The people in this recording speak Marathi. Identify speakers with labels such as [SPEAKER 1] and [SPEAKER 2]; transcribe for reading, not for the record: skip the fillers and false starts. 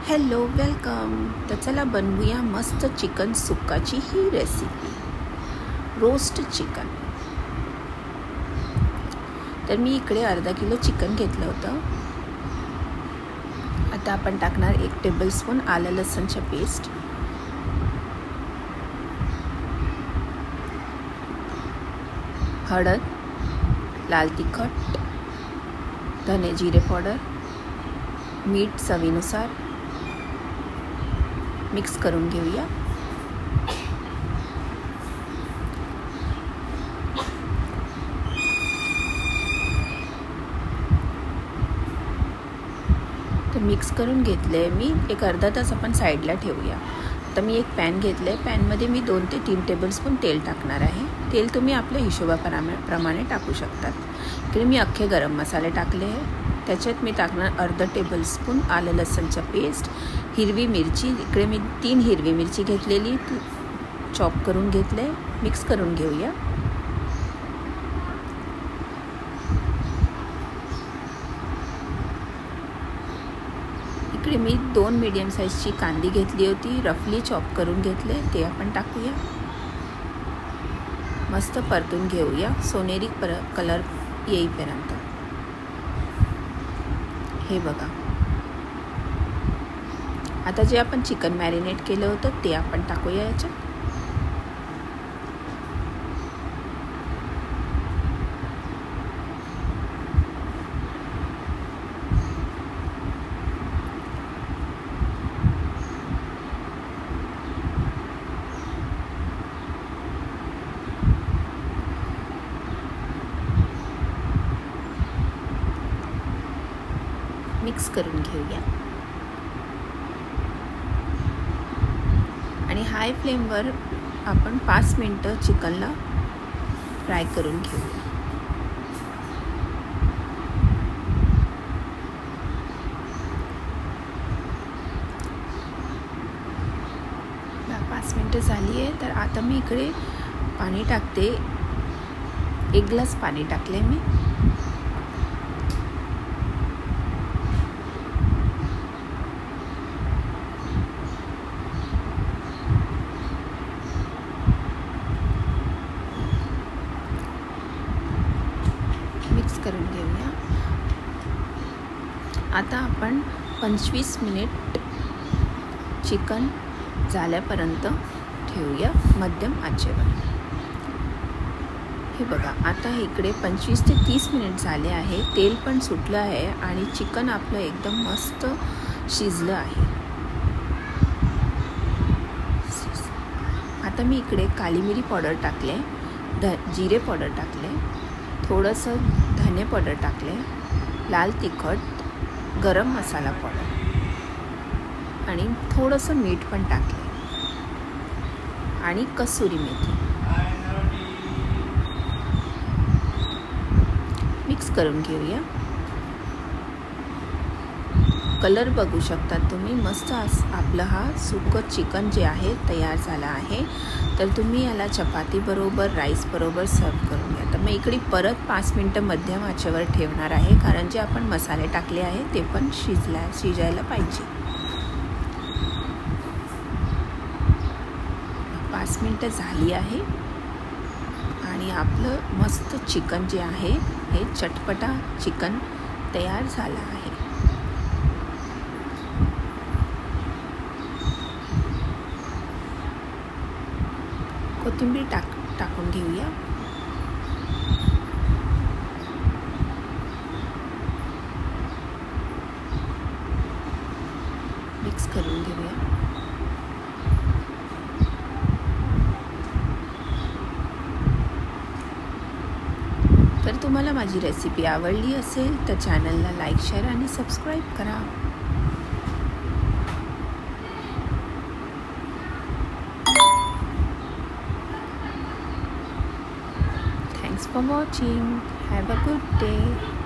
[SPEAKER 1] Hello welcome. तर चला बनवूया मस्त चिकन सुक्काची ही रेसिपी, रोस्ट चिकन. तर मी इकडे अर्धा किलो चिकन घेतलं होतं. आता आपण टाकणार 1 टेबलस्पून आलं लसूणची पेस्ट, हळद, लाल तिखट, धने जिरे पावडर, मीठ चवीनुसार. मिक्स करून घेऊया. तर मिक्स करून घेतले मी. एक अर्धा तास आपण साईडला ठेवूया. आता मी एक पॅन घेतले. पॅनमध्ये मी 2 ते 3 टेबलस्पून तेल टाकणार आहे. तेल तुम्ही आपल्या हिशोबाप्रमाणे टाकू शकतात. इकडे मी अख्खे गरम मसाले टाकले आहे. त्याच्यात मी टाकणार अर्धा टेबलस्पून आलं लसूणची पेस्ट, हिरवी मिरची. इकडे मी 3 हिरवी मिरची घेतलेली, चॉप करून घेतले. मिक्स करून घेऊया. इकडे मी 2 मीडियम साईजची कांदी घेतली होती, रफली चॉप करून घेतले. ते आपण टाकूया. मस्त परतून घेऊया सोनेरी कलर येईपर्यंत. हे बघा. आता जे आपण चिकन मॅरिनेट केलं होतं ते आपण टाकूया याच्यात. मिक्स करून घेऊया आणि हाय फ्लेमवर आपण 5 मिनिटं चिकनला फ्राय करून घेऊया. पाच मिनिटं झाली आहे. तर आता मी इकडे पाणी टाकते. 1 ग्लास पाणी टाकले मी. करून घेऊया. आता आपण 25 मिनिट चिकन झाल्यापर्यंत ठेवूया मध्यम आचेवर. हे बघा. आता इकडे 25 ते 30 मिनिट झाले आहे. तेल पण सुटलं आहे आणि चिकन आपलं एकदम मस्त शिजलं आहे. आता मी इकडे काली मिरी पावडर टाकले, जिरे पावडर टाकले, थोडंसं धने पावडर टाकले, लाल तिखट, गरम मसाला पावडर आणि थोडंसं मीठ पण टाकले आणि कसुरी मेथी. मिक्स करून घेऊया. कलर बघू शकता तुम्ही. मस्त आपलं हा सुकं चिकन जे आहे तयार झाला आहे. तर तुम्ही याला चपाती बरोबर, राईस बरोबर सर्व करून घ्या. तर मी इकडे परत 5 मिनिटं मध्यम आचेवर ठेवणार आहे, कारण जे आपण मसाले टाकले आहे ते पण शिजायला पाहिजे. 5 मिनिटं झाली आहे आणि आपलं मस्त चिकन जे आहे हे चटपटा चिकन तयार झालं आहे. कोथिंबीर टाकून घेऊया. मिक्स करून घेऊया. तर तुम्हाला माझी रेसिपी आवडली असेल तर चॅनलला लाईक, शेअर आणि सबस्क्राईब करा. Thanks for watching. Have a good day.